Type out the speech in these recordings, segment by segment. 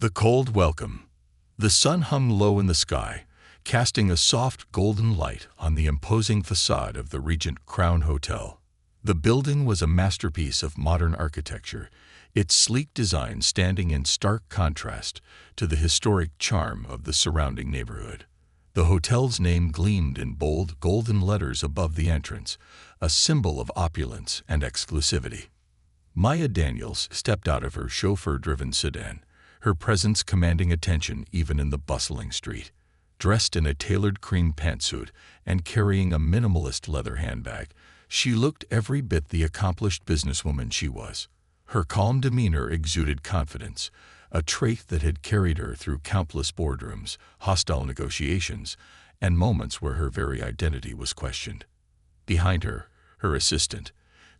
The cold welcome. The sun hung low in the sky, casting a soft golden light on the imposing facade of the Regent Crown Hotel. The building was a masterpiece of modern architecture, its sleek design standing in stark contrast to the historic charm of the surrounding neighborhood. The hotel's name gleamed in bold golden letters above the entrance, a symbol of opulence and exclusivity. Maya Daniels stepped out of her chauffeur-driven sedan, her presence commanding attention even in the bustling street. Dressed in a tailored cream pantsuit and carrying a minimalist leather handbag, she looked every bit the accomplished businesswoman she was. Her calm demeanor exuded confidence, a trait that had carried her through countless boardrooms, hostile negotiations, and moments where her very identity was questioned. Behind her, her assistant,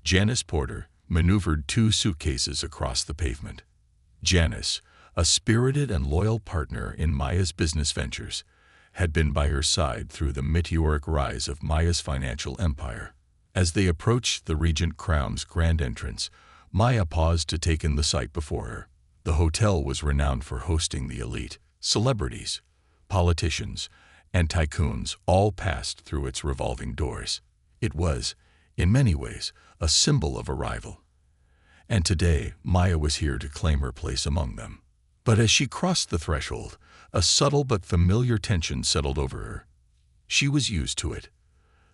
Janice Porter, maneuvered two suitcases across the pavement. Janice, a spirited and loyal partner in Maya's business ventures, had been by her side through the meteoric rise of Maya's financial empire. As they approached the Regent Crown's grand entrance, Maya paused to take in the sight before her. The hotel was renowned for hosting the elite. Celebrities, politicians, and tycoons all passed through its revolving doors. It was, in many ways, a symbol of arrival. And today, Maya was here to claim her place among them. But as she crossed the threshold, a subtle but familiar tension settled over her. She was used to it.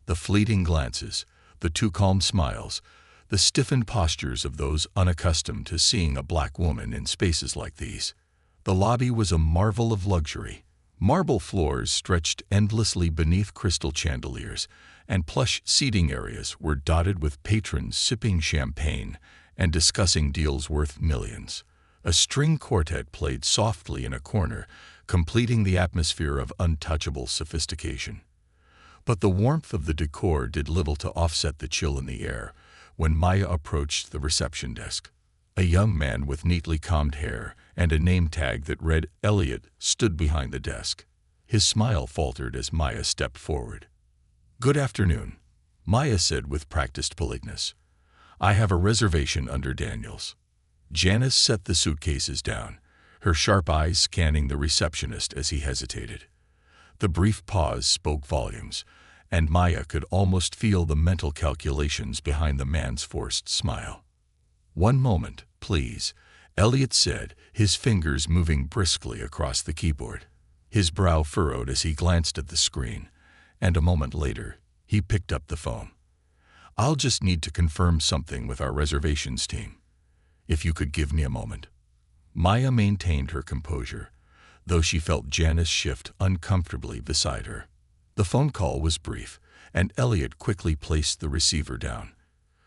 The fleeting glances, the too calm smiles, the stiffened postures of those unaccustomed to seeing a black woman in spaces like these. The lobby was a marvel of luxury. Marble floors stretched endlessly beneath crystal chandeliers, and plush seating areas were dotted with patrons sipping champagne and discussing deals worth millions. A string quartet played softly in a corner, completing the atmosphere of untouchable sophistication. But the warmth of the decor did little to offset the chill in the air when Maya approached the reception desk. A young man with neatly combed hair and a name tag that read Elliot stood behind the desk. His smile faltered as Maya stepped forward. "Good afternoon," Maya said with practiced politeness. "I have a reservation under Daniels." Janice set the suitcases down, her sharp eyes scanning the receptionist as he hesitated. The brief pause spoke volumes, and Maya could almost feel the mental calculations behind the man's forced smile. "One moment, please," Elliot said, his fingers moving briskly across the keyboard. His brow furrowed as he glanced at the screen, and a moment later, he picked up the phone. "I'll just need to confirm something with our reservations team. If you could give me a moment." Maya maintained her composure, though she felt Janice shift uncomfortably beside her. The phone call was brief, and Elliot quickly placed the receiver down.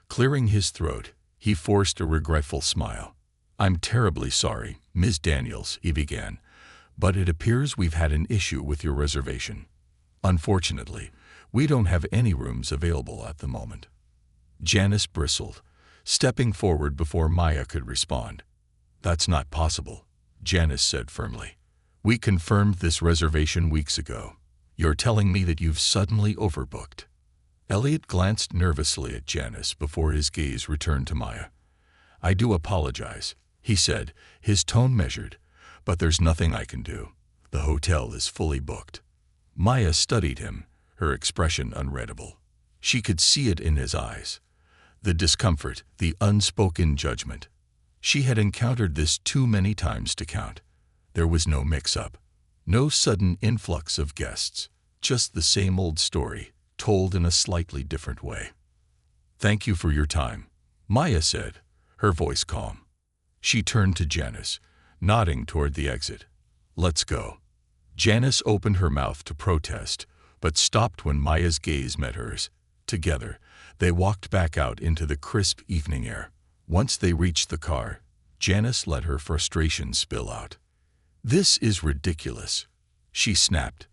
Clearing his throat, he forced a regretful smile. "I'm terribly sorry, Ms. Daniels," he began, "but it appears we've had an issue with your reservation. Unfortunately, we don't have any rooms available at the moment." Janice bristled, stepping forward before Maya could respond. "That's not possible," Janice said firmly. "We confirmed this reservation weeks ago. You're telling me that you've suddenly overbooked." Elliot glanced nervously at Janice before his gaze returned to Maya. "I do apologize," he said, his tone measured, "but there's nothing I can do. The hotel is fully booked." Maya studied him, her expression unreadable. She could see it in his eyes. The discomfort, the unspoken judgment. She had encountered this too many times to count. There was no mix-up, no sudden influx of guests, just the same old story, told in a slightly different way. "Thank you for your time," Maya said, her voice calm. She turned to Janice, nodding toward the exit. "Let's go." Janice opened her mouth to protest, but stopped when Maya's gaze met hers. Together, they walked back out into the crisp evening air. Once they reached the car, Janice let her frustration spill out. "This is ridiculous," she snapped.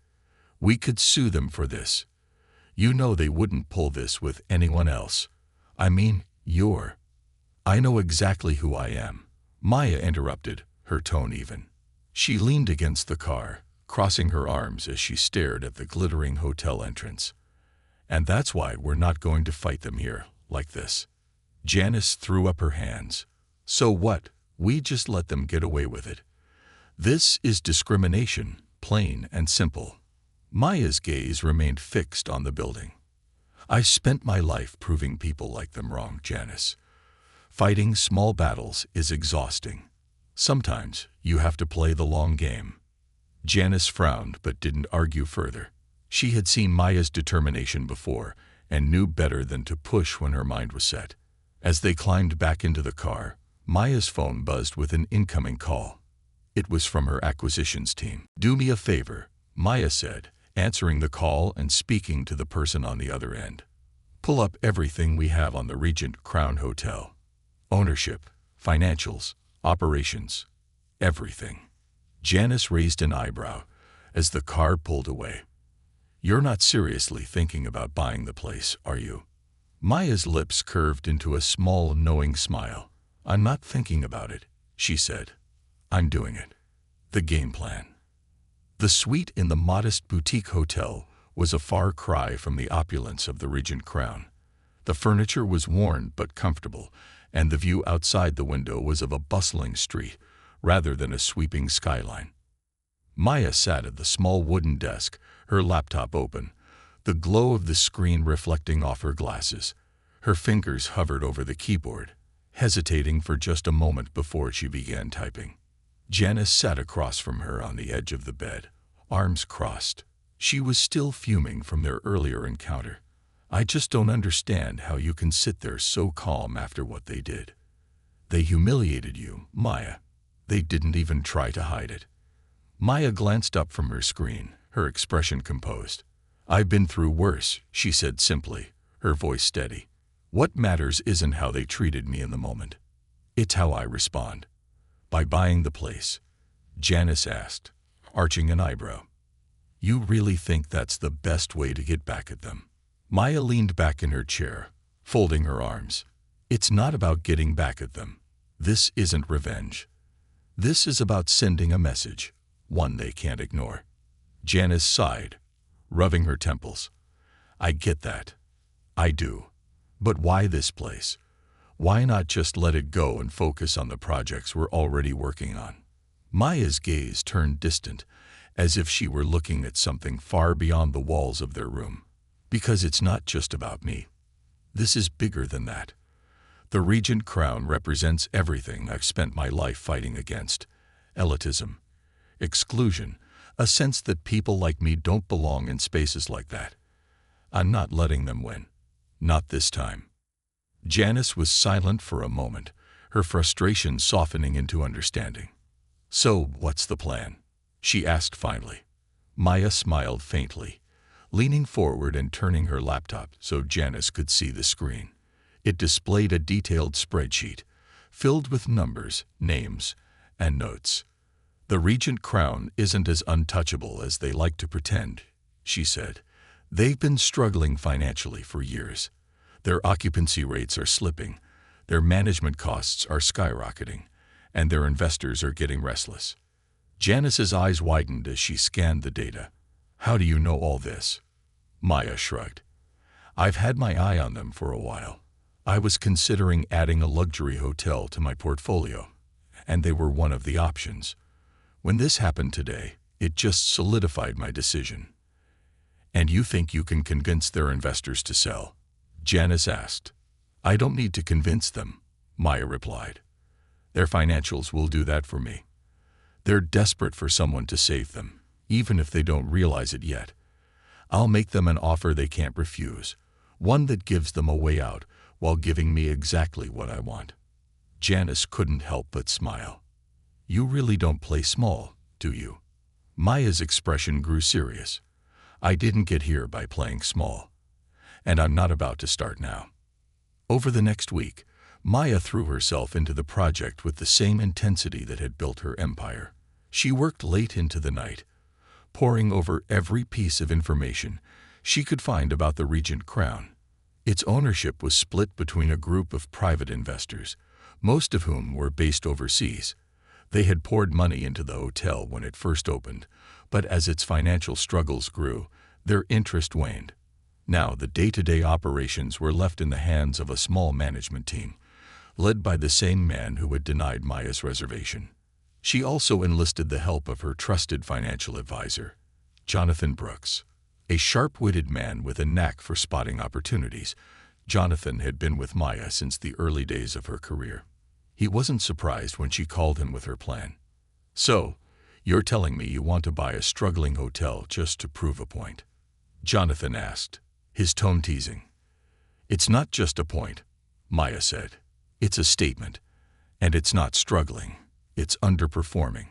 "We could sue them for this. You know they wouldn't pull this with anyone else. I mean, you're—" "I know exactly who I am," Maya interrupted, her tone even. She leaned against the car, crossing her arms as she stared at the glittering hotel entrance. "And that's why we're not going to fight them here, like this." Janice threw up her hands. "So what? We just let them get away with it. This is discrimination, plain and simple. Maya's gaze remained fixed on the building. I spent my life proving people like them wrong, Janice. Fighting small battles is exhausting. Sometimes you have to play the long game. Janice frowned but didn't argue further. She had seen Maya's determination before and knew better than to push when her mind was set. As they climbed back into the car, Maya's phone buzzed with an incoming call. It was from her acquisitions team. "Do me a favor," Maya said, answering the call and speaking to the person on the other end. "Pull up everything we have on the Regent Crown Hotel. Ownership, financials, operations, everything." Janice raised an eyebrow as the car pulled away. "You're not seriously thinking about buying the place, are you?" Maya's lips curved into a small, knowing smile. "I'm not thinking about it," she said. "I'm doing it." The game plan. The suite in the modest boutique hotel was a far cry from the opulence of the Regent Crown. The furniture was worn but comfortable, and the view outside the window was of a bustling street rather than a sweeping skyline. Maya sat at the small wooden desk, her laptop open, the glow of the screen reflecting off her glasses. Her fingers hovered over the keyboard, hesitating for just a moment before she began typing. Janice sat across from her on the edge of the bed, arms crossed. She was still fuming from their earlier encounter. "I just don't understand how you can sit there so calm after what they did. They humiliated you, Maya. They didn't even try to hide it." Maya glanced up from her screen, her expression composed. "I've been through worse," she said simply, her voice steady. "What matters isn't how they treated me in the moment. It's how I respond." "By buying the place?" Janice asked, arching an eyebrow. "You really think that's the best way to get back at them?" Maya leaned back in her chair, folding her arms. "It's not about getting back at them. This isn't revenge. This is about sending a message, one they can't ignore." Janice sighed, rubbing her temples. "I get that. I do. But why this place? Why not just let it go and focus on the projects we're already working on?" Maya's gaze turned distant, as if she were looking at something far beyond the walls of their room. "Because it's not just about me. This is bigger than that. The Regent Crown represents everything I've spent my life fighting against. Elitism, exclusion, a sense that people like me don't belong in spaces like that. I'm not letting them win. Not this time." Janice was silent for a moment, her frustration softening into understanding. "So, what's the plan?" she asked finally. Maya smiled faintly, leaning forward and turning her laptop so Janice could see the screen. It displayed a detailed spreadsheet, filled with numbers, names, and notes. "The Regent Crown isn't as untouchable as they like to pretend," she said. "They've been struggling financially for years. Their occupancy rates are slipping, their management costs are skyrocketing, and their investors are getting restless." Janice's eyes widened as she scanned the data. "How do you know all this?" Maya shrugged. "I've had my eye on them for a while. I was considering adding a luxury hotel to my portfolio, and they were one of the options. When this happened today, it just solidified my decision." "And you think you can convince their investors to sell?" Janice asked. "I don't need to convince them," Maya replied. "Their financials will do that for me. They're desperate for someone to save them, even if they don't realize it yet. I'll make them an offer they can't refuse, one that gives them a way out while giving me exactly what I want." Janice couldn't help but smile. "You really don't play small, do you?" Maya's expression grew serious. "I didn't get here by playing small. And I'm not about to start now." Over the next week, Maya threw herself into the project with the same intensity that had built her empire. She worked late into the night, poring over every piece of information she could find about the Regent Crown. Its ownership was split between a group of private investors, most of whom were based overseas. They had poured money into the hotel when it first opened, but as its financial struggles grew, their interest waned. Now the day-to-day operations were left in the hands of a small management team, led by the same man who had denied Maya's reservation. She also enlisted the help of her trusted financial advisor, Jonathan Brooks, a sharp-witted man with a knack for spotting opportunities. Jonathan had been with Maya since the early days of her career. He wasn't surprised when she called him with her plan. "So, you're telling me you want to buy a struggling hotel just to prove a point?" Jonathan asked, his tone teasing. "It's not just a point," Maya said. "It's a statement. And it's not struggling. It's underperforming.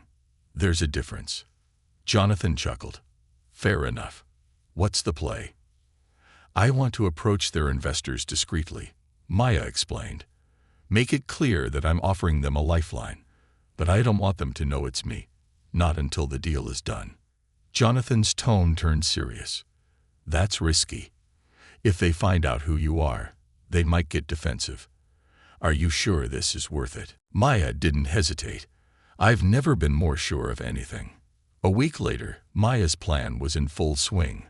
There's a difference." Jonathan chuckled. "Fair enough. What's the play?" "I want to approach their investors discreetly," Maya explained. "Make it clear that I'm offering them a lifeline, but I don't want them to know it's me. Not until the deal is done." Jonathan's tone turned serious. "That's risky. If they find out who you are, they might get defensive. Are you sure this is worth it?" Maya didn't hesitate. "I've never been more sure of anything." A week later, Maya's plan was in full swing.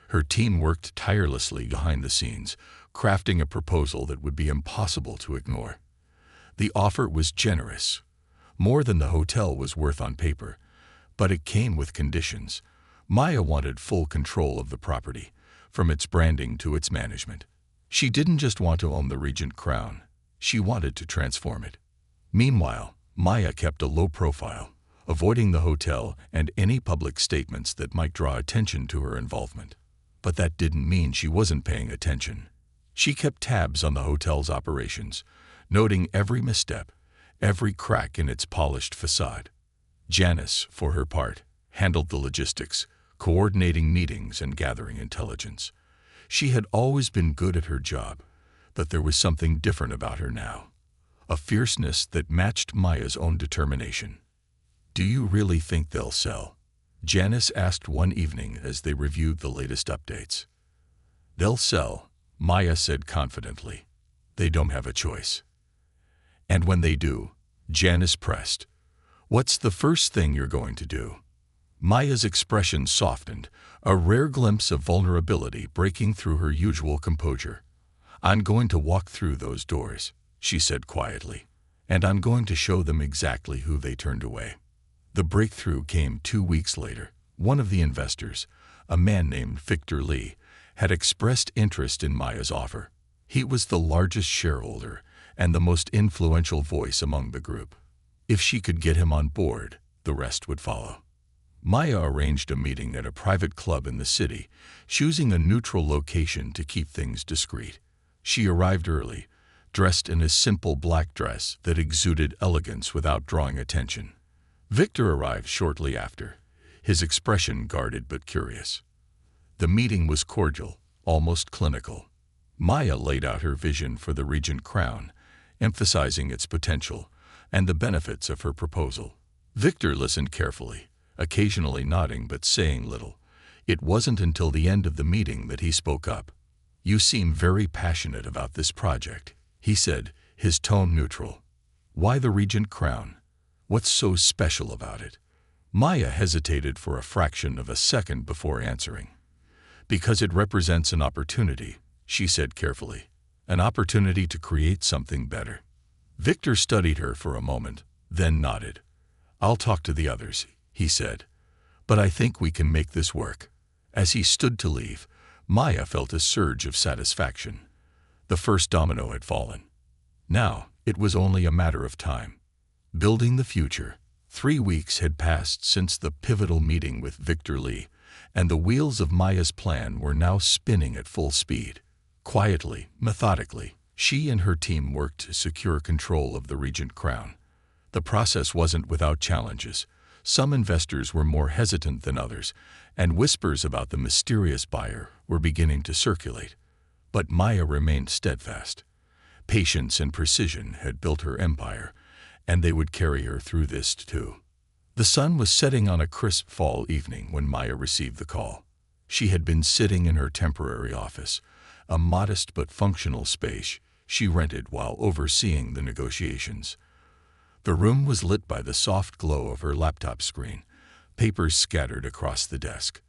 Her team worked tirelessly behind the scenes, crafting a proposal that would be impossible to ignore. The offer was generous, more than the hotel was worth on paper, but it came with conditions. Maya wanted full control of the property, from its branding to its management. She didn't just want to own the Regent Crown, she wanted to transform it. Meanwhile, Maya kept a low profile, avoiding the hotel and any public statements that might draw attention to her involvement. But that didn't mean she wasn't paying attention. She kept tabs on the hotel's operations, noting every misstep, every crack in its polished facade. Janice, for her part, handled the logistics, coordinating meetings and gathering intelligence. She had always been good at her job, but there was something different about her now. A fierceness that matched Maya's own determination. "Do you really think they'll sell?" Janice asked one evening as they reviewed the latest updates. "They'll sell," Maya said confidently. "They don't have a choice." "And when they do," Janice pressed, "what's the first thing you're going to do?" Maya's expression softened, a rare glimpse of vulnerability breaking through her usual composure. "I'm going to walk through those doors," she said quietly, "and I'm going to show them exactly who they turned away." The breakthrough came 2 weeks later. One of the investors, a man named Victor Lee, had expressed interest in Maya's offer. He was the largest shareholder and the most influential voice among the group. If she could get him on board, the rest would follow. Maya arranged a meeting at a private club in the city, choosing a neutral location to keep things discreet. She arrived early, dressed in a simple black dress that exuded elegance without drawing attention. Victor arrived shortly after, his expression guarded but curious. The meeting was cordial, almost clinical. Maya laid out her vision for the Regent Crown, emphasizing its potential and the benefits of her proposal. Victor listened carefully, occasionally nodding but saying little. It wasn't until the end of the meeting that he spoke up. "You seem very passionate about this project," he said, his tone neutral. "Why the Regent Crown? What's so special about it?" Maya hesitated for a fraction of a second before answering. "Because it represents an opportunity," she said carefully. "An opportunity to create something better." Victor studied her for a moment, then nodded. "I'll talk to the others," he said. "But I think we can make this work." As he stood to leave, Maya felt a surge of satisfaction. The first domino had fallen. Now, it was only a matter of time. Building the future. 3 weeks had passed since the pivotal meeting with Victor Lee, and the wheels of Maya's plan were now spinning at full speed. Quietly, methodically, she and her team worked to secure control of the Regent Crown. The process wasn't without challenges. Some investors were more hesitant than others, and whispers about the mysterious buyer were beginning to circulate. But Maya remained steadfast. Patience and precision had built her empire, and they would carry her through this too. The sun was setting on a crisp fall evening when Maya received the call. She had been sitting in her temporary office, a modest but functional space she rented while overseeing the negotiations. The room was lit by the soft glow of her laptop screen, papers scattered across the desk.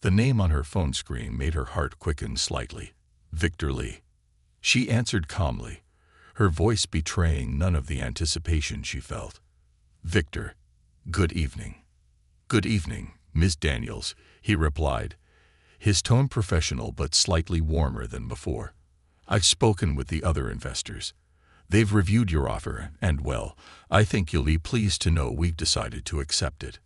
The name on her phone screen made her heart quicken slightly. Victor Lee. She answered calmly, her voice betraying none of the anticipation she felt. "Victor, "Good evening." "Good evening, Miss Daniels," he replied, his tone professional but slightly warmer than before. "I've spoken with the other investors. They've reviewed your offer, and well, I think you'll be pleased to know we've decided to accept it."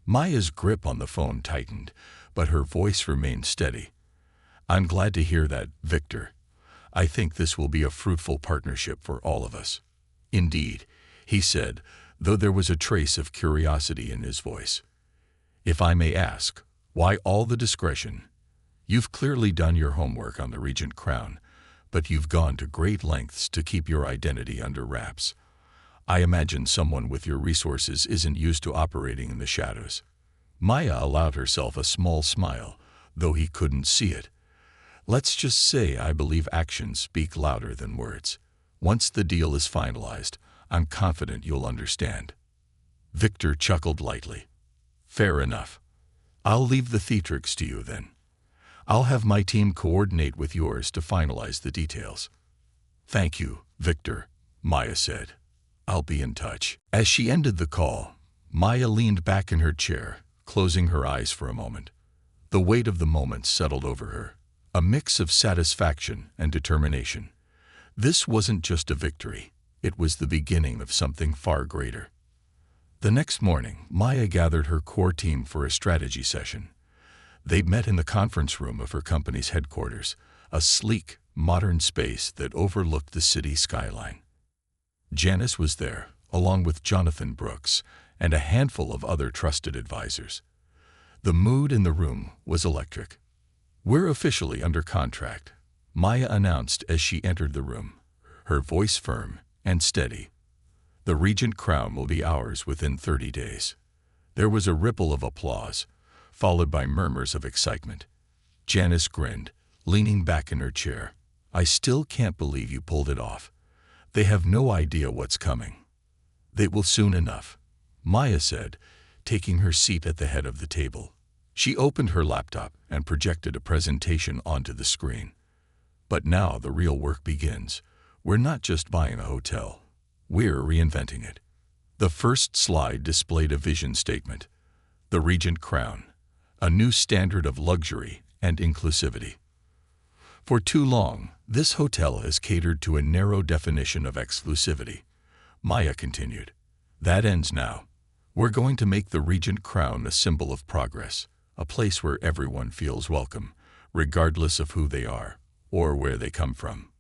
Maya's grip on the phone tightened, but her voice remained steady. "I'm glad to hear that, Victor. I think this will be a fruitful partnership for all of us." "Indeed," he said, though there was a trace of curiosity in his voice. "If I may ask, why all the discretion? You've clearly done your homework on the Regent Crown, but you've gone to great lengths to keep your identity under wraps. I imagine someone with your resources isn't used to operating in the shadows." Maya allowed herself a small smile, though he couldn't see it. "Let's just say I believe actions speak louder than words. Once the deal is finalized, I'm confident you'll understand." Victor chuckled lightly. "Fair enough. I'll leave the theatrics to you then. I'll have my team coordinate with yours to finalize the details." "Thank you, Victor," Maya said. "I'll be in touch." As she ended the call, Maya leaned back in her chair, closing her eyes for a moment. The weight of the moment settled over her, a mix of satisfaction and determination. This wasn't just a victory, it was the beginning of something far greater. The next morning, Maya gathered her core team for a strategy session. They met in the conference room of her company's headquarters, a sleek, modern space that overlooked the city skyline. Janice was there, along with Jonathan Brooks and a handful of other trusted advisors. The mood in the room was electric. "We're officially under contract," Maya announced as she entered the room, her voice firm and steady. "The Regent Crown will be ours within 30 days. There was a ripple of applause, followed by murmurs of excitement. Janice grinned, leaning back in her chair. "I still can't believe you pulled it off. They have no idea what's coming." "They will soon enough," Maya said, taking her seat at the head of the table. She opened her laptop and projected a presentation onto the screen. "But now the real work begins. We're not just buying a hotel. We're reinventing it." The first slide displayed a vision statement. The Regent Crown, a new standard of luxury and inclusivity. "For too long, this hotel has catered to a narrow definition of exclusivity," Maya continued. "That ends now. We're going to make the Regent Crown a symbol of progress, a place where everyone feels welcome, regardless of who they are or where they come from."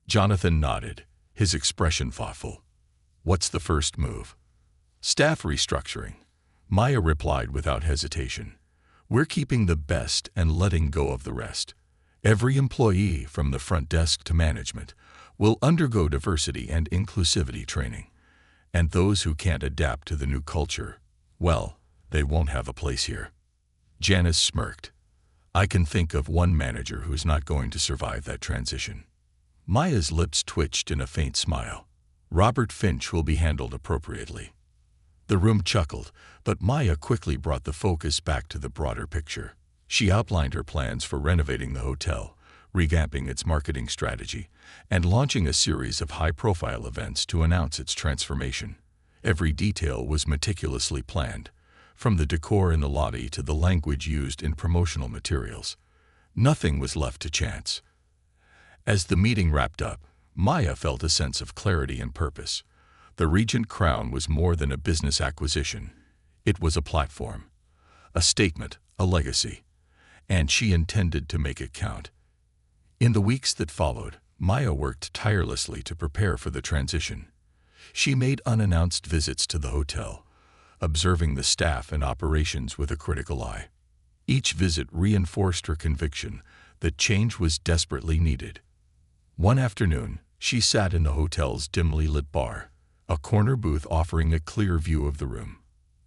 Jonathan nodded, his expression thoughtful. "What's the first move?" "Staff restructuring," Maya replied without hesitation. "We're keeping the best and letting go of the rest. Every employee, from the front desk to management, will undergo diversity and inclusivity training. And those who can't adapt to the new culture, well, they won't have a place here." Janice smirked. "I can think of one manager who's not going to survive that transition." Maya's lips twitched in a faint smile. "Robert Finch will be handled appropriately." The room chuckled, but Maya quickly brought the focus back to the broader picture. She outlined her plans for renovating the hotel, revamping its marketing strategy, and launching a series of high-profile events to announce its transformation. Every detail was meticulously planned, from the decor in the lobby to the language used in promotional materials. Nothing was left to chance. As the meeting wrapped up, Maya felt a sense of clarity and purpose. The Regent Crown was more than a business acquisition. It was a platform, a statement, a legacy, and she intended to make it count. In the weeks that followed, Maya worked tirelessly to prepare for the transition. She made unannounced visits to the hotel, observing the staff and operations with a critical eye. Each visit reinforced her conviction that change was desperately needed. One afternoon, she sat in the hotel's dimly lit bar, a corner booth offering a clear view of the room.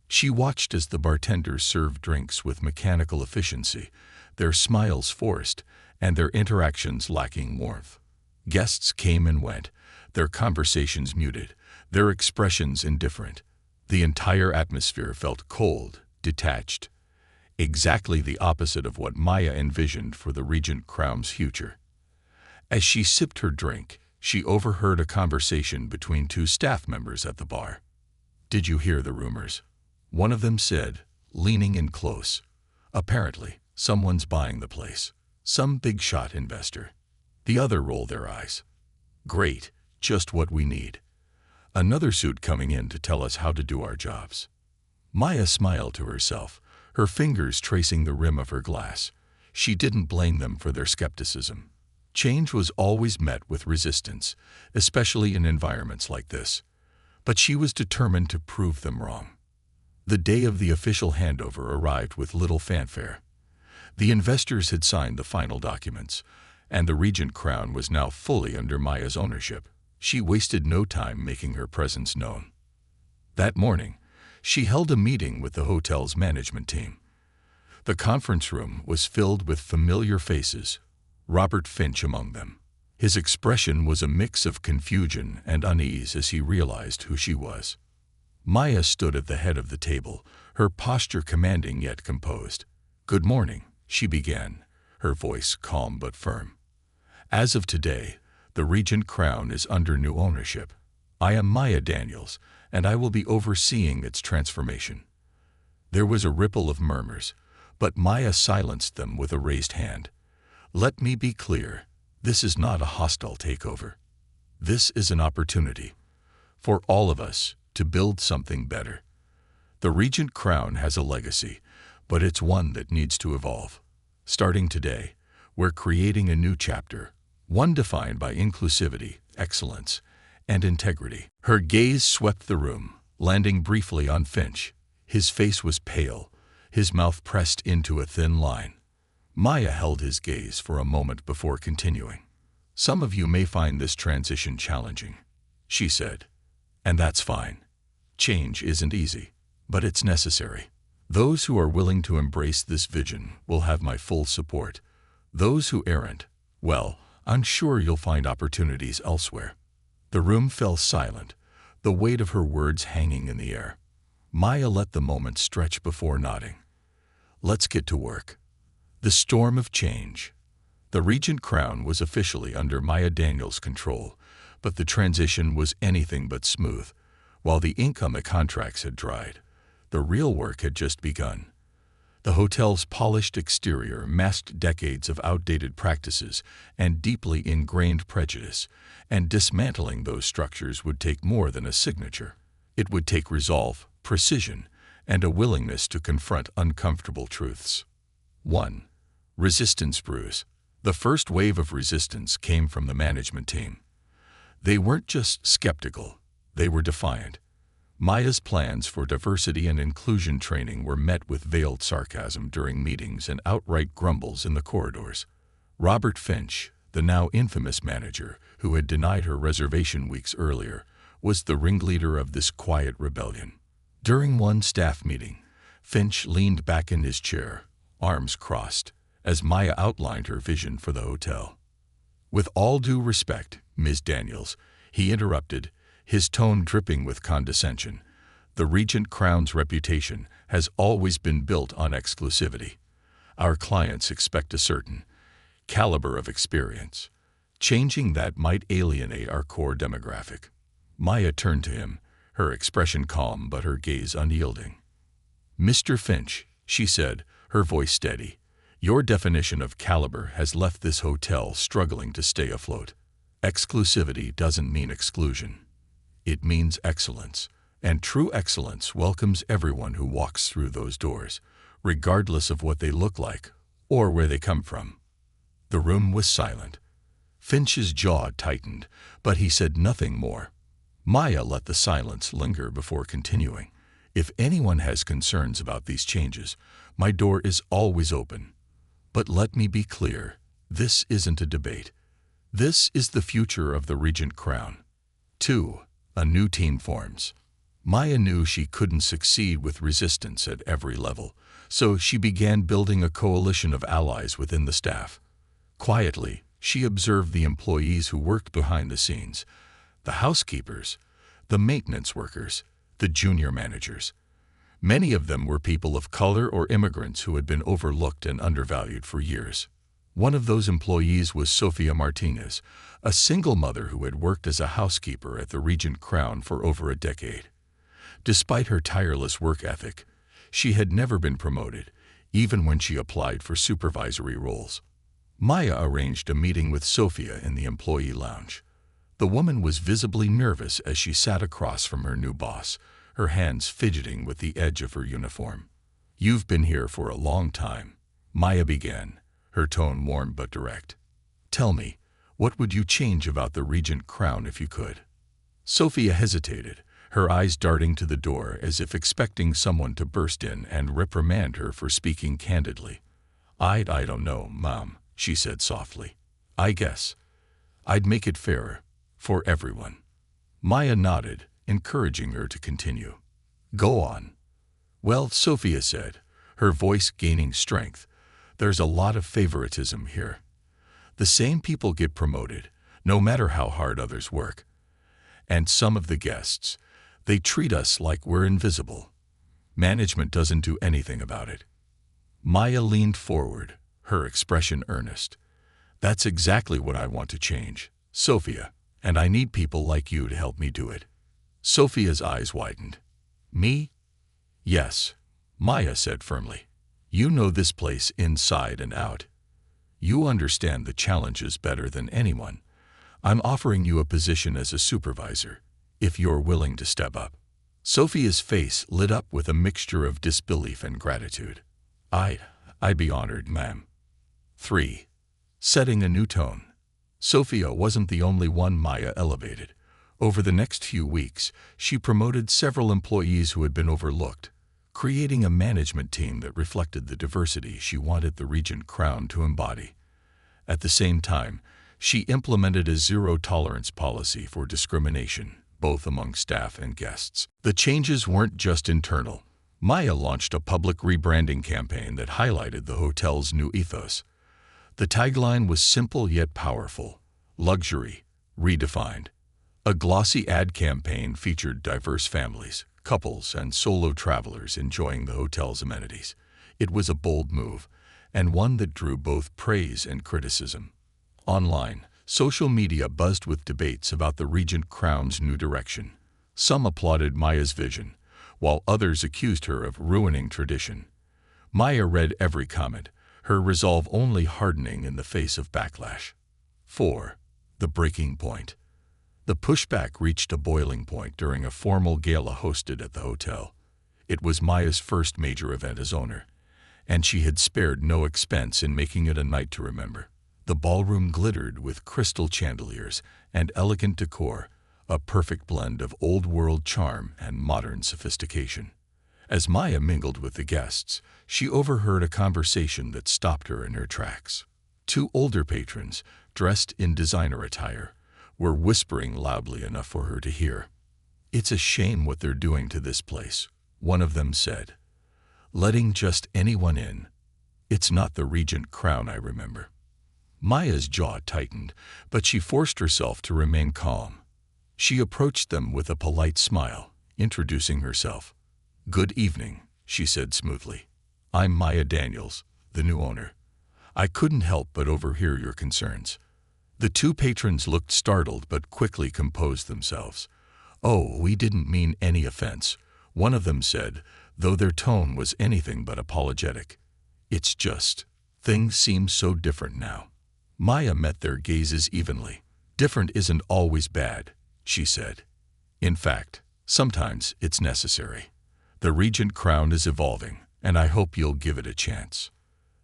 She watched as the bartenders served drinks with mechanical efficiency, their smiles forced and their interactions lacking warmth. Guests came and went, their conversations muted, their expressions indifferent. The entire atmosphere felt cold, detached, exactly the opposite of what Maya envisioned for the Regent Crown's future. As she sipped her drink, she overheard a conversation between two staff members at the bar. "Did you hear the rumors?" one of them said, leaning in close. Apparently, someone's buying the place. Some big-shot investor. The other rolled their eyes. Great, just what we need. Another suit coming in to tell us how to do our jobs. Maya smiled to herself, her fingers tracing the rim of her glass. She didn't blame them for their skepticism. Change was always met with resistance, especially in environments like this. But she was determined to prove them wrong. The day of the official handover arrived with little fanfare. The investors had signed the final documents, and the Regent crown was now fully under Maya's ownership. She wasted no time making her presence known. That morning, she held a meeting with the hotel's management team. The conference room was filled with familiar faces, Robert Finch among them. His expression was a mix of confusion and unease as he realized who she was. Maya stood at the head of the table, her posture commanding yet composed. "Good morning," she began, her voice calm but firm. "As of today, the Regent crown is under new ownership. I am Maya Daniels, and I will be overseeing its transformation." There was a ripple of murmurs, but Maya silenced them with a raised hand. "Let me be clear, this is not a hostile takeover. This is an opportunity for all of us to build something better. The Regent crown has a legacy, but it's one that needs to evolve. Starting today, we're creating a new chapter, one defined by inclusivity, excellence, and integrity." Her gaze swept the room, landing briefly on Finch. His face was pale, his mouth pressed into a thin line. Maya held his gaze for a moment before continuing. "Some of you may find this transition challenging," she said, "and that's fine. Change isn't easy, but it's necessary. Those who are willing to embrace this vision will have my full support. Those who aren't, well, I'm sure you'll find opportunities elsewhere." The room fell silent, the weight of her words hanging in the air. Maya let the moment stretch before nodding. "Let's get to work." The storm of change. The Regent crown was officially under Maya Daniels' control, but the transition was anything but smooth. While the income contracts had dried, the real work had just begun. The hotel's polished exterior masked decades of outdated practices and deeply ingrained prejudice, and dismantling those structures would take more than a signature. It would take resolve, precision, and a willingness to confront uncomfortable truths. 1. Resistance bruise. The first wave of resistance came from the management team. They weren't just skeptical, they were defiant. Maya's plans for diversity and inclusion training were met with veiled sarcasm during meetings and outright grumbles in the corridors. Robert Finch, the now infamous manager who had denied her reservation weeks earlier, was the ringleader of this quiet rebellion. During one staff meeting, Finch leaned back in his chair, arms crossed, as Maya outlined her vision for the hotel. "With all due respect, Ms. Daniels," he interrupted, his tone dripping with condescension, "the Regent crown's reputation has always been built on exclusivity. Our clients expect a certain caliber of experience. Changing that might alienate our core demographic." Maya turned to him, her expression calm but her gaze unyielding. "Mr. Finch," she said, her voice steady, "your definition of caliber has left this hotel struggling to stay afloat. Exclusivity doesn't mean exclusion. It means excellence, and true excellence welcomes everyone who walks through those doors, regardless of what they look like or where they come from." The room was silent. Finch's jaw tightened, but he said nothing more. Maya let the silence linger before continuing. "If anyone has concerns about these changes, my door is always open. But let me be clear, this isn't a debate. This is the future of the Regent crown." 2. A new team forms. Maya knew she couldn't succeed with resistance at every level, so she began building a coalition of allies within the staff. Quietly, she observed the employees who worked behind the scenes, the housekeepers, the maintenance workers, the junior managers. Many of them were people of color or immigrants who had been overlooked and undervalued for years. One of those employees was Sofia Martinez, a single mother who had worked as a housekeeper at the Regent crown for over a decade. Despite her tireless work ethic, she had never been promoted, even when she applied for supervisory roles. Maya arranged a meeting with Sophia in the employee lounge. The woman was visibly nervous as she sat across from her new boss, her hands fidgeting with the edge of her uniform. "You've been here for a long time," Maya began, her tone warm but direct. "Tell me, what would you change about the Regent Crown if you could?" Sophia hesitated, her eyes darting to the door as if expecting someone to burst in and reprimand her for speaking candidly. I don't know, Mom," she said softly. "I guess I'd make it fairer for everyone." Maya nodded, encouraging her to continue. "Go on." "Well," Sophia said, her voice gaining strength, "there's a lot of favoritism here. The same people get promoted, no matter how hard others work. And some of the guests, they treat us like we're invisible. Management doesn't do anything about it." Maya leaned forward, her expression earnest. "That's exactly what I want to change, Sophia, and I need people like you to help me do it." Sophia's eyes widened. "Me?" "Yes," Maya said firmly. "You know this place inside and out. You understand the challenges better than anyone. I'm offering you a position as a supervisor, if you're willing to step up." Sophia's face lit up with a mixture of disbelief and gratitude. I'd be honored, ma'am." 3. Setting a new tone. Sophia wasn't the only one Maya elevated. Over the next few weeks, she promoted several employees who had been overlooked, creating a management team that reflected the diversity she wanted the Regent Crown to embody. At the same time, she implemented a zero-tolerance policy for discrimination, both among staff and guests. The changes weren't just internal. Maya launched a public rebranding campaign that highlighted the hotel's new ethos. The tagline was simple yet powerful: luxury, redefined. A glossy ad campaign featured diverse families, couples, and solo travelers enjoying the hotel's amenities. It was a bold move, and one that drew both praise and criticism. Online, social media buzzed with debates about the Regent Crown's new direction. Some applauded Maya's vision, while others accused her of ruining tradition. Maya read every comment, her resolve only hardening in the face of backlash. 4. The breaking point. The pushback reached a boiling point during a formal gala hosted at the hotel. It was Maya's first major event as owner, and she had spared no expense in making it a night to remember. The ballroom glittered with crystal chandeliers and elegant decor, a perfect blend of old-world charm and modern sophistication. As Maya mingled with the guests, she overheard a conversation that stopped her in her tracks. Two older patrons, dressed in designer attire, were whispering loudly enough for her to hear. "It's a shame what they're doing to this place," one of them said. "Letting just anyone in. It's not the Regent Crown I remember." Maya's jaw tightened, but she forced herself to remain calm. She approached them with a polite smile, introducing herself. "Good evening," she said smoothly. "I'm Maya Daniels, the new owner. I couldn't help but overhear your concerns." The two patrons looked startled but quickly composed themselves. "Oh, we didn't mean any offense," one of them said, though their tone was anything but apologetic. "It's just, things seem so different now." Maya met their gazes evenly. "Different isn't always bad," she said. "In fact, sometimes it's necessary. The Regent Crown is evolving, and I hope you'll give it a chance."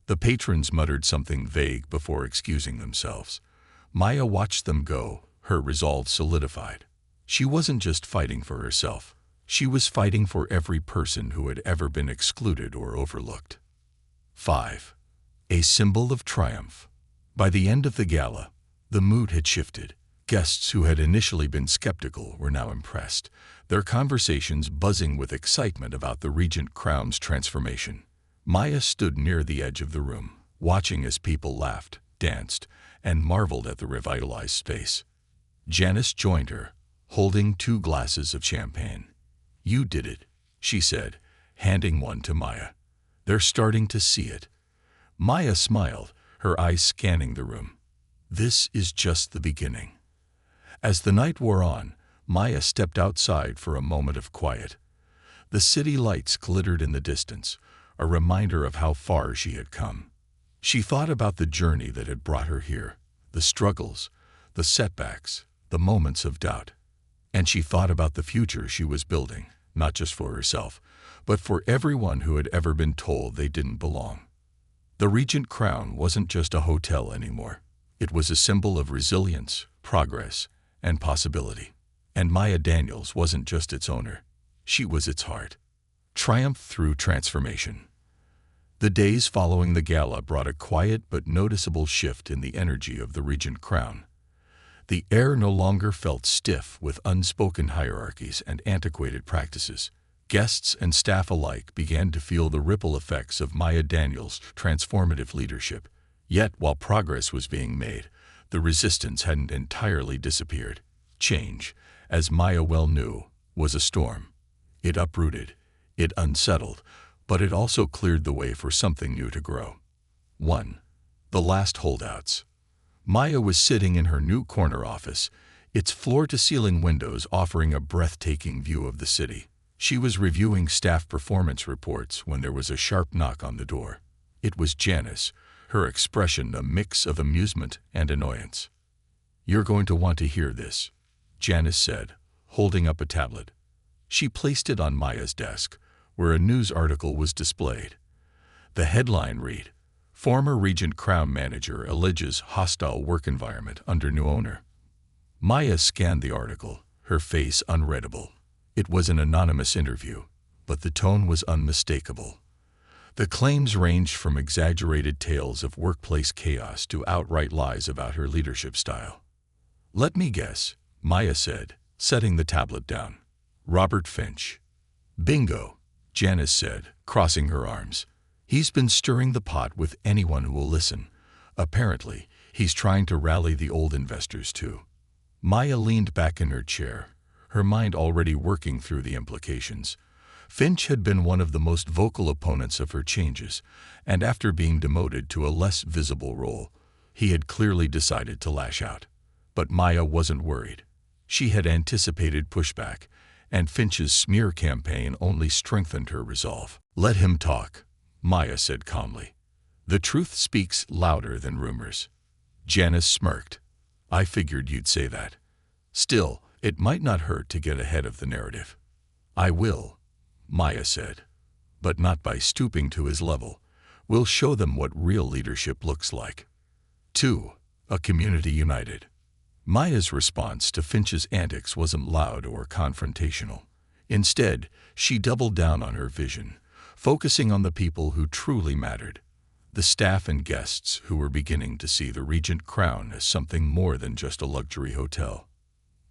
The patrons muttered something vague before excusing themselves. Maya watched them go, her resolve solidified. She wasn't just fighting for herself. She was fighting for every person who had ever been excluded or overlooked. 5. A symbol of triumph. By the end of the gala, the mood had shifted. Guests who had initially been skeptical were now impressed, their conversations buzzing with excitement about the Regent Crown's transformation. Maya stood near the edge of the room, watching as people laughed, danced, and marveled at the revitalized space. Janice joined her, holding 2 glasses of champagne. "You did it," she said, handing one to Maya. "They're starting to see it." Maya smiled, her eyes scanning the room. "This is just the beginning." As the night wore on, Maya stepped outside for a moment of quiet. The city lights glittered in the distance, a reminder of how far she had come. She thought about the journey that had brought her here, the struggles, the setbacks, the moments of doubt. And she thought about the future she was building, not just for herself, but for everyone who had ever been told they didn't belong. The Regent Crown wasn't just a hotel anymore. It was a symbol of resilience, progress, and possibility. And Maya Daniels wasn't just its owner. She was its heart. Triumph through transformation. The days following the gala brought a quiet but noticeable shift in the energy of the Regent Crown. The air no longer felt stiff with unspoken hierarchies and antiquated practices. Guests and staff alike began to feel the ripple effects of Maya Daniels' transformative leadership. Yet, while progress was being made, the resistance hadn't entirely disappeared. Change, as Maya well knew, was a storm. It uprooted, it unsettled, but it also cleared the way for something new to grow. 1. The last holdouts. Maya was sitting in her new corner office, its floor-to-ceiling windows offering a breathtaking view of the city. She was reviewing staff performance reports when there was a sharp knock on the door. It was Janice, her expression a mix of amusement and annoyance. "You're going to want to hear this," Janice said, holding up a tablet. She placed it on Maya's desk, where a news article was displayed. The headline read, "Former Regent Crown Manager alleges hostile work environment under new owner." Maya scanned the article, her face unreadable. It was an anonymous interview, but the tone was unmistakable. The claims ranged from exaggerated tales of workplace chaos to outright lies about her leadership style. "Let me guess," Maya said, setting the tablet down. "Robert Finch." "Bingo," Janice said, crossing her arms. "He's been stirring the pot with anyone who will listen. Apparently, he's trying to rally the old investors too." Maya leaned back in her chair, her mind already working through the implications. Finch had been one of the most vocal opponents of her changes, and after being demoted to a less visible role, he had clearly decided to lash out. But Maya wasn't worried. She had anticipated pushback, and Finch's smear campaign only strengthened her resolve. "Let him talk," Maya said calmly. "The truth speaks louder than rumors." Janice smirked. "I figured you'd say that. Still, it might not hurt to get ahead of the narrative." "I will," Maya said, "but not by stooping to his level. We'll show them what real leadership looks like." 2. A community united. Maya's response to Finch's antics wasn't loud or confrontational. Instead, she doubled down on her vision, focusing on the people who truly mattered. The staff and guests who were beginning to see the Regent Crown as something more than just a luxury hotel.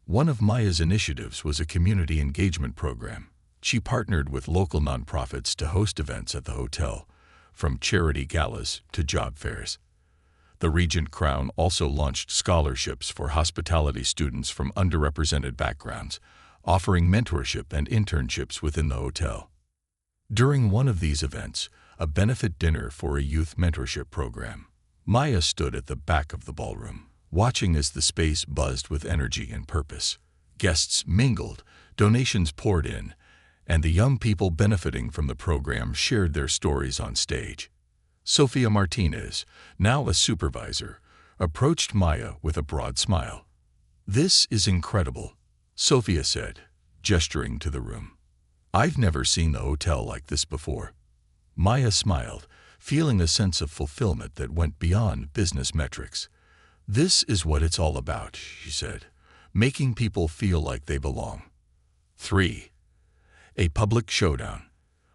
One of Maya's initiatives was a community engagement program. She partnered with local nonprofits to host events at the hotel, from charity galas to job fairs. The Regent Crown also launched scholarships for hospitality students from underrepresented backgrounds, offering mentorship and internships within the hotel. During one of these events, a benefit dinner for a youth mentorship program, Maya stood at the back of the ballroom, watching as the space buzzed with energy and purpose. Guests mingled, donations poured in, and the young people benefiting from the program shared their stories on stage. Sofia Martinez, now a supervisor, approached Maya with a broad smile. "This is incredible," Sofia said, gesturing to the room. "I've never seen the hotel like this before." Maya smiled, feeling a sense of fulfillment that went beyond business metrics. "This is what it's all about," she said, "making people feel like they belong." 3. A public showdown.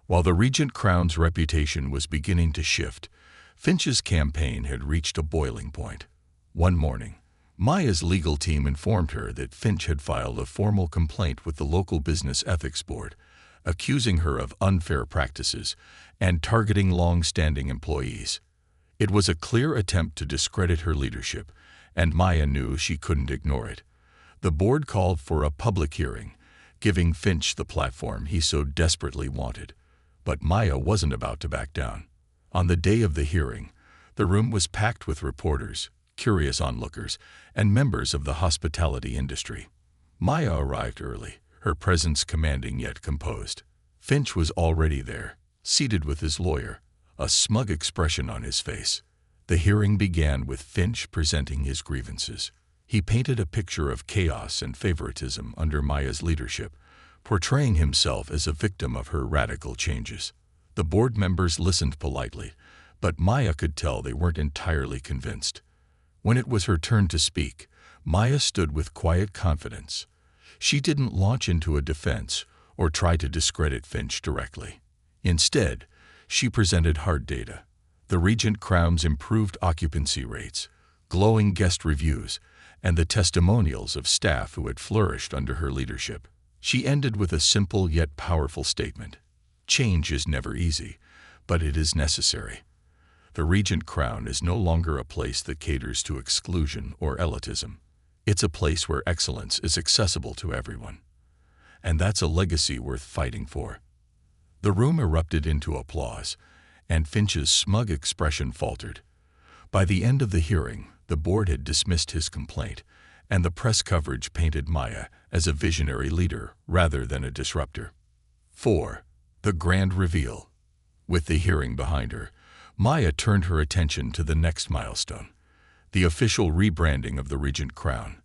While the Regent Crown's reputation was beginning to shift, Finch's campaign had reached a boiling point. One morning, Maya's legal team informed her that Finch had filed a formal complaint with the local business ethics board, accusing her of unfair practices and targeting long-standing employees. It was a clear attempt to discredit her leadership, and Maya knew she couldn't ignore it. The board called for a public hearing, giving Finch the platform he so desperately wanted. But Maya wasn't about to back down. On the day of the hearing, the room was packed with reporters, curious onlookers, and members of the hospitality industry. Maya arrived early, her presence commanding yet composed. Finch was already there, seated with his lawyer, a smug expression on his face. The hearing began with Finch presenting his grievances. He painted a picture of chaos and favoritism under Maya's leadership, portraying himself as a victim of her radical changes. The board members listened politely, but Maya could tell they weren't entirely convinced. When it was her turn to speak, Maya stood with quiet confidence. She didn't launch into a defense or try to discredit Finch directly. Instead, she presented hard data: the Regent Crown's improved occupancy rates, glowing guest reviews, and the testimonials of staff who had flourished under her leadership. She ended with a simple yet powerful statement: change is never easy, but it is necessary. The Regent Crown is no longer a place that caters to exclusion or elitism. It's a place where excellence is accessible to everyone. And that's a legacy worth fighting for. The room erupted into applause, and Finch's smug expression faltered. By the end of the hearing, the board had dismissed his complaint, and the press coverage painted Maya as a visionary leader rather than a disruptor. 4. The grand reveal. With the hearing behind her, Maya turned her attention to the next milestone: the official rebranding of the Regent Crown.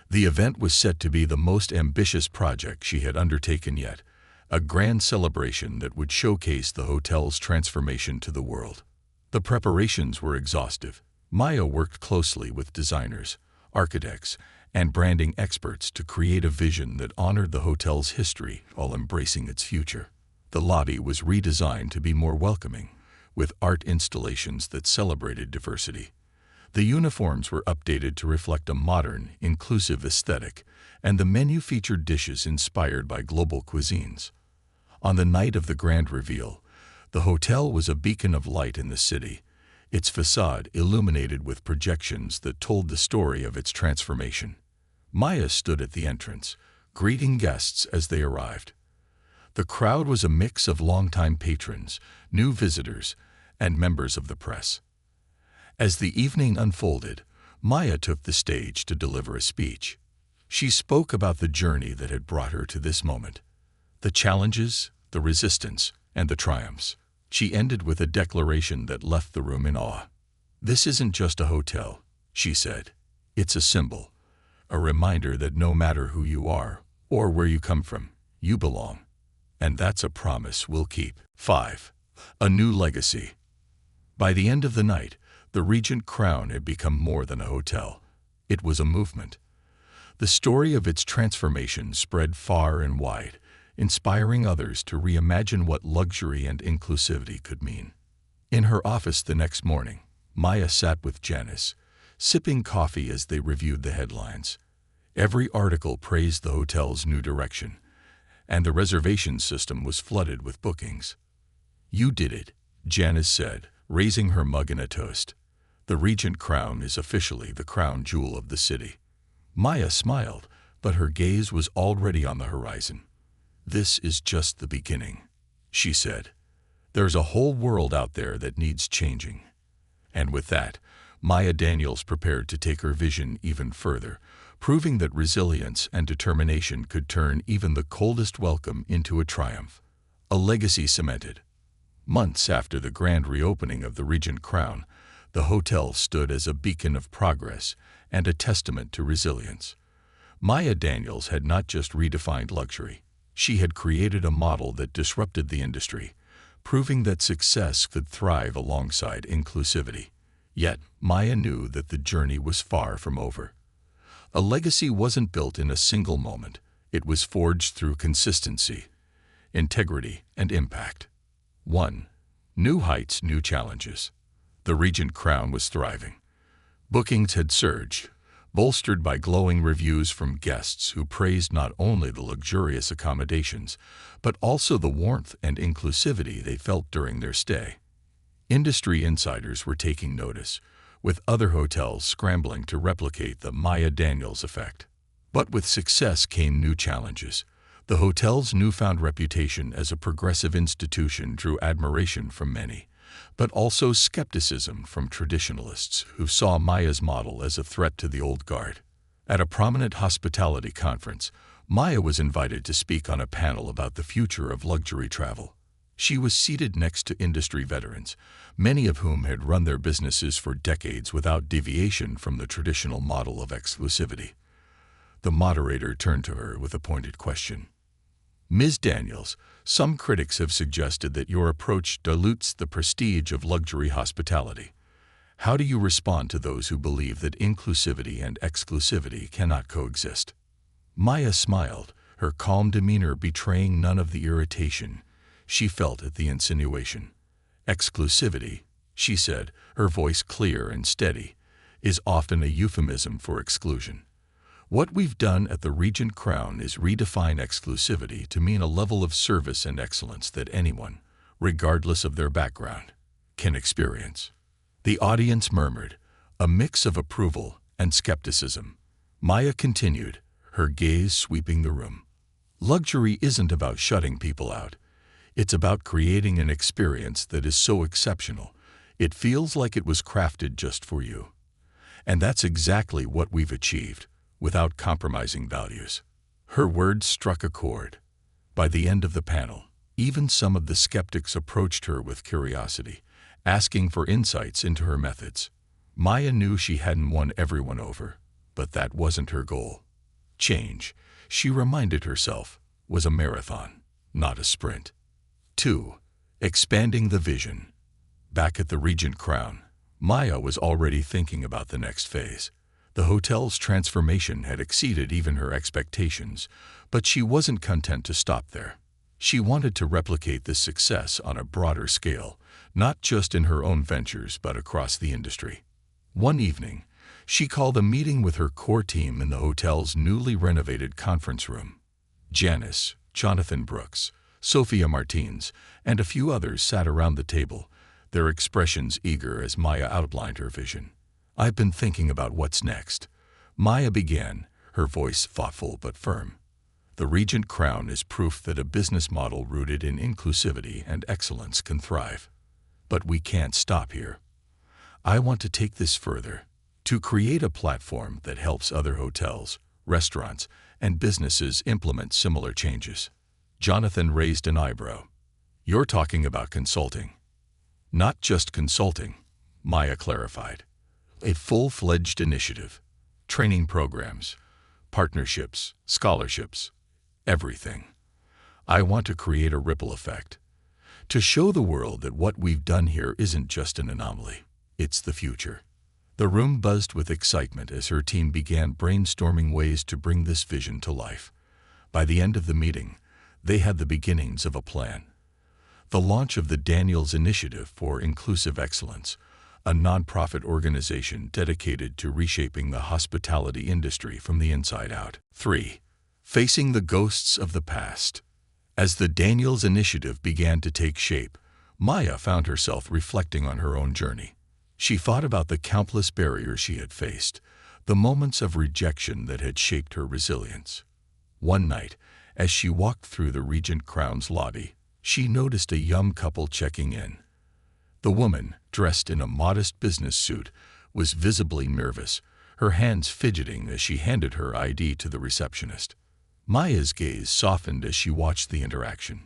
The event was set to be the most ambitious project she had undertaken yet, a grand celebration that would showcase the hotel's transformation to the world. The preparations were exhaustive. Maya worked closely with designers, architects, and branding experts to create a vision that honored the hotel's history while embracing its future. The lobby was redesigned to be more welcoming, with art installations that celebrated diversity. The uniforms were updated to reflect a modern, inclusive aesthetic, and the menu featured dishes inspired by global cuisines. On the night of the grand reveal, the hotel was a beacon of light in the city, its facade illuminated with projections that told the story of its transformation. Maya stood at the entrance, greeting guests as they arrived. The crowd was a mix of longtime patrons, new visitors, and members of the press. As the evening unfolded, Maya took the stage to deliver a speech. She spoke about the journey that had brought her to this moment: the challenges, the resistance, and the triumphs. She ended with a declaration that left the room in awe. "This isn't just a hotel," she said. "It's a symbol, a reminder that no matter who you are or where you come from, you belong. And that's a promise we'll keep." 5. A new legacy. By the end of the night, the Regent Crown had become more than a hotel. It was a movement. The story of its transformation spread far and wide, inspiring others to reimagine what luxury and inclusivity could mean. In her office the next morning, Maya sat with Janice, sipping coffee as they reviewed the headlines. Every article praised the hotel's new direction, and the reservation system was flooded with bookings. "You did it," Janice said, raising her mug in a toast. "The Regent Crown is officially the crown jewel of the city." Maya smiled, but her gaze was already on the horizon. "This is just the beginning," she said. "There's a whole world out there that needs changing." And with that, Maya Daniels prepared to take her vision even further, proving that resilience and determination could turn even the coldest welcome into a triumph. A legacy cemented. Months after the grand reopening of the Regent Crown, the hotel stood as a beacon of progress and a testament to resilience. Maya Daniels had not just redefined luxury. She had created a model that disrupted the industry, proving that success could thrive alongside inclusivity. Yet, Maya knew that the journey was far from over. A legacy wasn't built in a single moment. It was forged through consistency, integrity, and impact. 1. New heights, new challenges. The Regent Crown was thriving. Bookings had surged, bolstered by glowing reviews from guests who praised not only the luxurious accommodations, but also the warmth and inclusivity they felt during their stay. Industry insiders were taking notice, with other hotels scrambling to replicate the Maya Daniels effect. But with success came new challenges. The hotel's newfound reputation as a progressive institution drew admiration from many, but also skepticism from traditionalists who saw Maya's model as a threat to the old guard. At a prominent hospitality conference, Maya was invited to speak on a panel about the future of luxury travel. She was seated next to industry veterans, many of whom had run their businesses for decades without deviation from the traditional model of exclusivity. The moderator turned to her with a pointed question. Ms. Daniels, some critics have suggested that your approach dilutes the prestige of luxury hospitality. How do you respond to those who believe that inclusivity and exclusivity cannot coexist? Maya smiled, her calm demeanor betraying none of the irritation she felt at the insinuation. Exclusivity, she said, her voice clear and steady, is often a euphemism for exclusion. What we've done at the Regent Crown is redefine exclusivity to mean a level of service and excellence that anyone, regardless of their background, can experience. The audience murmured, a mix of approval and skepticism. Maya continued, her gaze sweeping the room. Luxury isn't about shutting people out. It's about creating an experience that is so exceptional, it feels like it was crafted just for you. And that's exactly what we've achieved, without compromising values. Her words struck a chord. By the end of the panel, even some of the skeptics approached her with curiosity, asking for insights into her methods. Maya knew she hadn't won everyone over, but that wasn't her goal. Change, she reminded herself, was a marathon, not a sprint. 2. Expanding the vision. Back at the Regent Crown, Maya was already thinking about the next phase. The hotel's transformation had exceeded even her expectations, but she wasn't content to stop there. She wanted to replicate this success on a broader scale, not just in her own ventures but across the industry. One evening, she called a meeting with her core team in the hotel's newly renovated conference room. Janice, Jonathan Brooks, Sophia Martins, and a few others sat around the table, their expressions eager as Maya outlined her vision. I've been thinking about what's next. Maya began, her voice thoughtful but firm. The Regent Crown is proof that a business model rooted in inclusivity and excellence can thrive. But we can't stop here. I want to take this further, to create a platform that helps other hotels, restaurants, and businesses implement similar changes. Jonathan raised an eyebrow. You're talking about consulting. Not just consulting, Maya clarified. A full-fledged initiative. Training programs, partnerships, scholarships, everything. I want to create a ripple effect. To show the world that what we've done here isn't just an anomaly, it's the future. The room buzzed with excitement as her team began brainstorming ways to bring this vision to life. By the end of the meeting, they had the beginnings of a plan. The launch of the Daniels Initiative for Inclusive Excellence, a nonprofit organization dedicated to reshaping the hospitality industry from the inside out. 3. Facing the ghosts of the past. As the Daniels Initiative began to take shape, Maya found herself reflecting on her own journey. She thought about the countless barriers she had faced, the moments of rejection that had shaped her resilience. One night, as she walked through the Regent Crown's lobby, she noticed a young couple checking in. The woman, dressed in a modest business suit, was visibly nervous, her hands fidgeting as she handed her ID to the receptionist. Maya's gaze softened as she watched the interaction.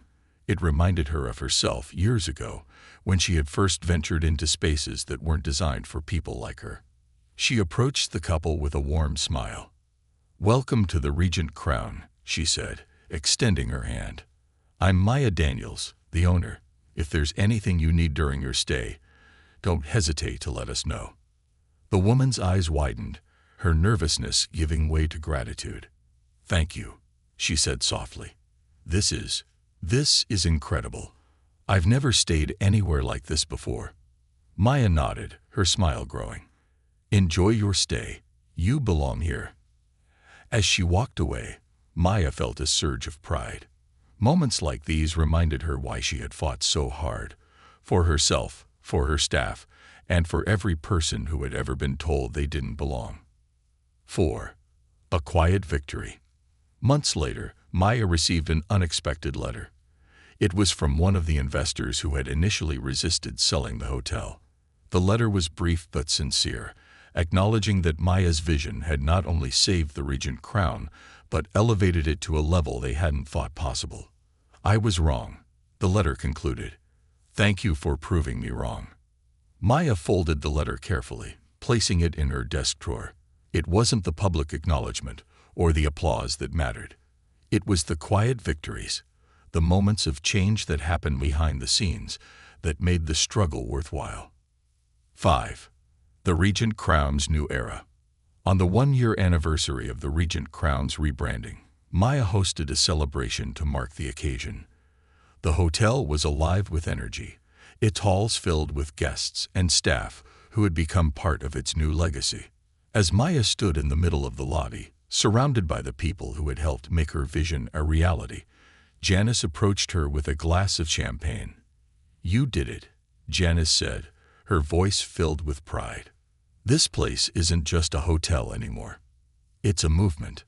It reminded her of herself years ago, when she had first ventured into spaces that weren't designed for people like her. She approached the couple with a warm smile. "Welcome to the Regent Crown," she said, extending her hand. "I'm Maya Daniels, the owner. If there's anything you need during your stay, don't hesitate to let us know." The woman's eyes widened, her nervousness giving way to gratitude. "Thank you," she said softly. This is incredible. I've never stayed anywhere like this before." Maya nodded, her smile growing. "Enjoy your stay. You belong here." As she walked away, Maya felt a surge of pride. Moments like these reminded her why she had fought so hard, for herself, for her staff, and for every person who had ever been told they didn't belong. 4. A quiet victory. Months later, Maya received an unexpected letter. It was from one of the investors who had initially resisted selling the hotel. The letter was brief but sincere, acknowledging that Maya's vision had not only saved the Regent Crown, but elevated it to a level they hadn't thought possible. "I was wrong," the letter concluded. "Thank you for proving me wrong." Maya folded the letter carefully, placing it in her desk drawer. It wasn't the public acknowledgement or the applause that mattered. It was the quiet victories, the moments of change that happened behind the scenes, that made the struggle worthwhile. 5. The Regent Crown's new era. On the one-year anniversary of the Regent Crown's rebranding, Maya hosted a celebration to mark the occasion. The hotel was alive with energy, its halls filled with guests and staff who had become part of its new legacy. As Maya stood in the middle of the lobby, surrounded by the people who had helped make her vision a reality, Janice approached her with a glass of champagne. "You did it," Janice said, her voice filled with pride. "This place isn't just a hotel anymore. It's a movement."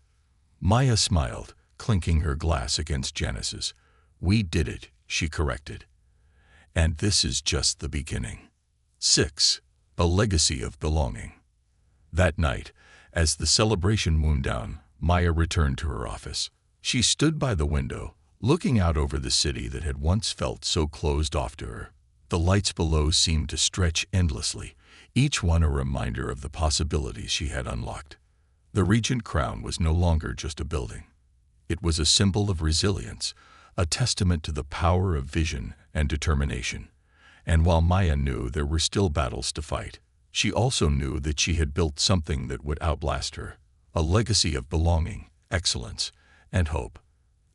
Maya smiled, clinking her glass against Janice's. "We did it," she corrected. "And this is just the beginning." 6. A legacy of belonging. That night, as the celebration wound down, Maya returned to her office. She stood by the window, looking out over the city that had once felt so closed off to her. The lights below seemed to stretch endlessly, each one a reminder of the possibilities she had unlocked. The Regent Crown was no longer just a building. It was a symbol of resilience, a testament to the power of vision and determination. And while Maya knew there were still battles to fight, she also knew that she had built something that would outlast her, a legacy of belonging, excellence, and hope.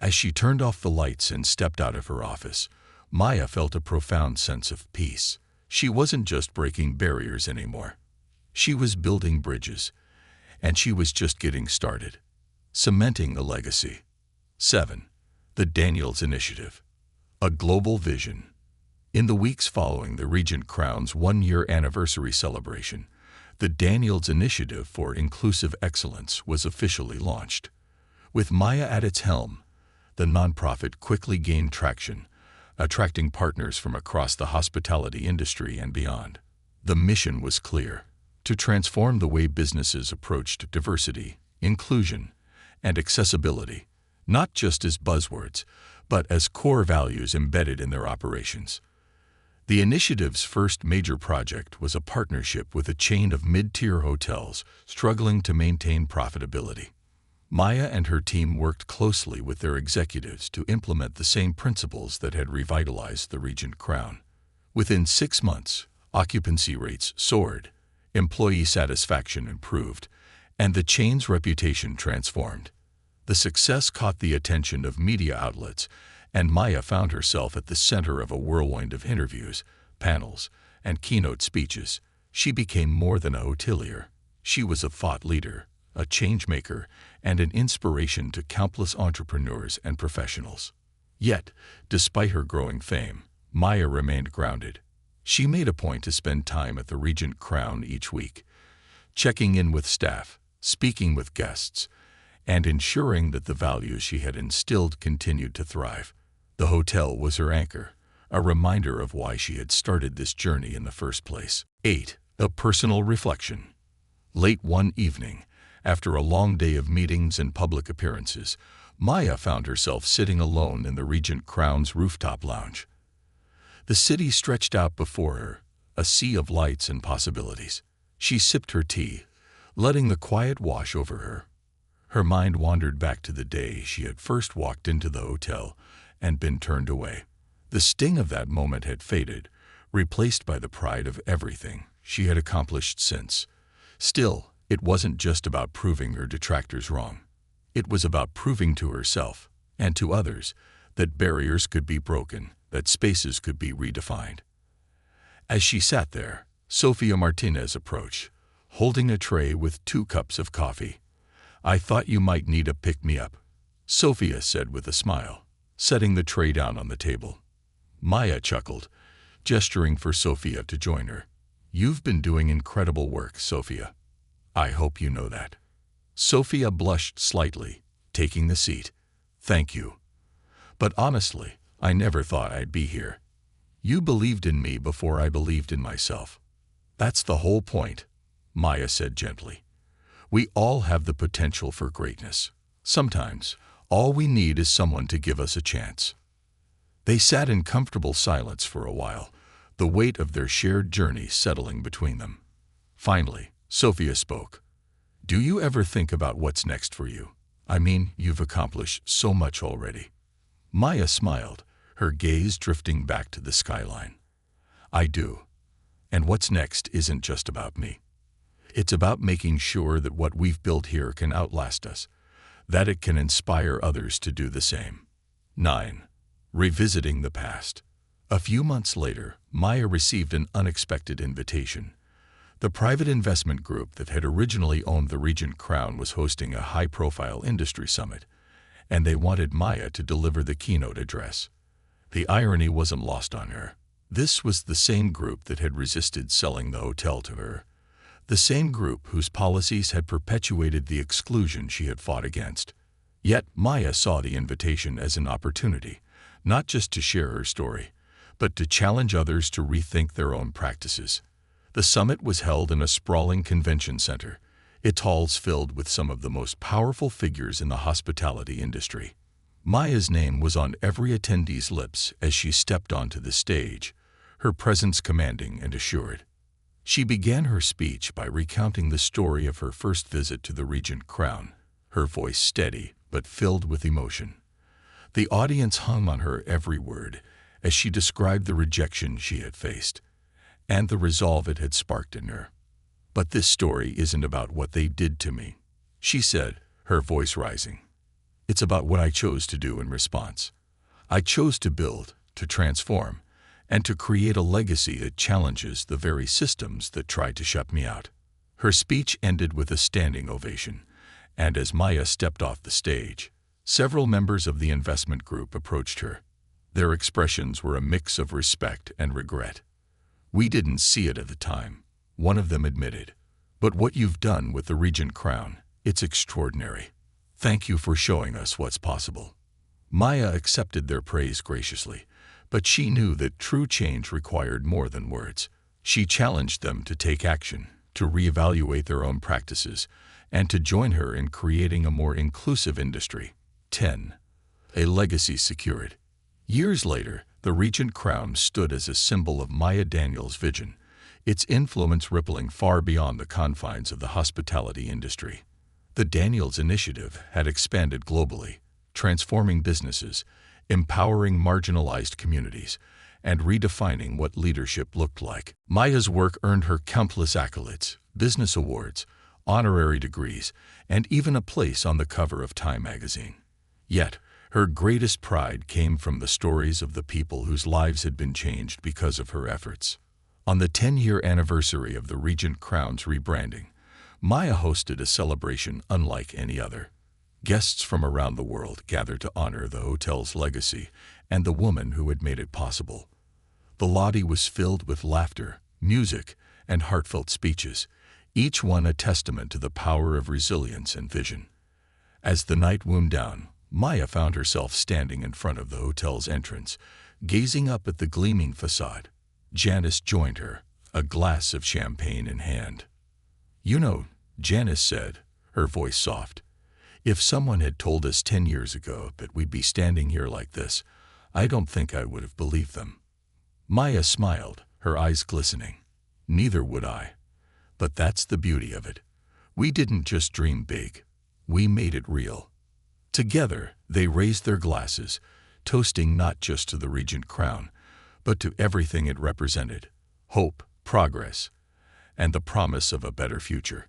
As she turned off the lights and stepped out of her office, Maya felt a profound sense of peace. She wasn't just breaking barriers anymore. She was building bridges, and she was just getting started, cementing a legacy. 7. The Daniels Initiative. A global vision. In the weeks following the Regent Crown's one-year anniversary celebration, the Daniels Initiative for Inclusive Excellence was officially launched. With Maya at its helm, the nonprofit quickly gained traction, attracting partners from across the hospitality industry and beyond. The mission was clear: to transform the way businesses approached diversity, inclusion, and accessibility, not just as buzzwords, but as core values embedded in their operations. The initiative's first major project was a partnership with a chain of mid-tier hotels struggling to maintain profitability. Maya and her team worked closely with their executives to implement the same principles that had revitalized the Regent Crown. Within 6 months, occupancy rates soared, employee satisfaction improved, and the chain's reputation transformed. The success caught the attention of media outlets, and Maya found herself at the center of a whirlwind of interviews, panels, and keynote speeches. She became more than a hotelier. She was a thought leader, a change-maker, and an inspiration to countless entrepreneurs and professionals. Yet, despite her growing fame, Maya remained grounded. She made a point to spend time at the Regent Crown each week, checking in with staff, speaking with guests, and ensuring that the values she had instilled continued to thrive. The hotel was her anchor, a reminder of why she had started this journey in the first place. 8. A personal reflection. Late one evening, after a long day of meetings and public appearances, Maya found herself sitting alone in the Regent Crown's rooftop lounge. The city stretched out before her, a sea of lights and possibilities. She sipped her tea, letting the quiet wash over her. Her mind wandered back to the day she had first walked into the hotel and been turned away. The sting of that moment had faded, replaced by the pride of everything she had accomplished since. Still, it wasn't just about proving her detractors wrong. It was about proving to herself and to others that barriers could be broken, that spaces could be redefined. As she sat there, Sofia Martinez approached, holding a tray with 2 cups of coffee. "I thought you might need a pick-me-up," Sofia said with a smile, setting the tray down on the table. Maya chuckled, gesturing for Sofia to join her. "You've been doing incredible work, Sofia. I hope you know that." Sofia blushed slightly, taking the seat. "Thank you. But honestly, I never thought I'd be here. You believed in me before I believed in myself. That's the whole point," Maya said gently. "We all have the potential for greatness. Sometimes, all we need is someone to give us a chance. They sat in comfortable silence for a while, the weight of their shared journey settling between them. Finally, Sophia spoke. "Do you ever think about what's next for you? I mean, you've accomplished so much already." Maya smiled, her gaze drifting back to the skyline. "I do. And what's next isn't just about me. It's about making sure that what we've built here can outlast us, that it can inspire others to do the same." 9. Revisiting the past. A few months later, Maya received an unexpected invitation. The private investment group that had originally owned the Regent Crown was hosting a high-profile industry summit, and they wanted Maya to deliver the keynote address. The irony wasn't lost on her. This was the same group that had resisted selling the hotel to her, the same group whose policies had perpetuated the exclusion she had fought against. Yet Maya saw the invitation as an opportunity, not just to share her story, but to challenge others to rethink their own practices. The summit was held in a sprawling convention center, its halls filled with some of the most powerful figures in the hospitality industry. Maya's name was on every attendee's lips as she stepped onto the stage, her presence commanding and assured. She began her speech by recounting the story of her first visit to the Regent Crown, her voice steady but filled with emotion. The audience hung on her every word as she described the rejection she had faced and the resolve it had sparked in her. "But this story isn't about what they did to me," she said, her voice rising. "It's about what I chose to do in response. I chose to build, to transform, and to create a legacy that challenges the very systems that tried to shut me out." Her speech ended with a standing ovation, and as Maya stepped off the stage, several members of the investment group approached her. Their expressions were a mix of respect and regret. "We didn't see it at the time," one of them admitted, "but what you've done with the Regent Crown, it's extraordinary. Thank you for showing us what's possible." Maya accepted their praise graciously, but she knew that true change required more than words. She challenged them to take action, to reevaluate their own practices, and to join her in creating a more inclusive industry. 10. A legacy secured. Years later, the Regent Crown stood as a symbol of Maya Daniels' vision, its influence rippling far beyond the confines of the hospitality industry. The Daniels Initiative had expanded globally, transforming businesses, empowering marginalized communities, and redefining what leadership looked like. Maya's work earned her countless accolades, business awards, honorary degrees, and even a place on the cover of Time magazine. Yet, her greatest pride came from the stories of the people whose lives had been changed because of her efforts. On the 10-year anniversary of the Regent Crown's rebranding, Maya hosted a celebration unlike any other. Guests from around the world gathered to honor the hotel's legacy and the woman who had made it possible. The lobby was filled with laughter, music, and heartfelt speeches, each one a testament to the power of resilience and vision. As the night wound down, Maya found herself standing in front of the hotel's entrance, gazing up at the gleaming facade. Janice joined her, a glass of champagne in hand. "You know," Janice said, her voice soft, "if someone had told us 10 years ago that we'd be standing here like this, I don't think I would have believed them." Maya smiled, her eyes glistening. "Neither would I. But that's the beauty of it. We didn't just dream big. We made it real." Together, they raised their glasses, toasting not just to the Regent Crown, but to everything it represented: hope, progress, and the promise of a better future.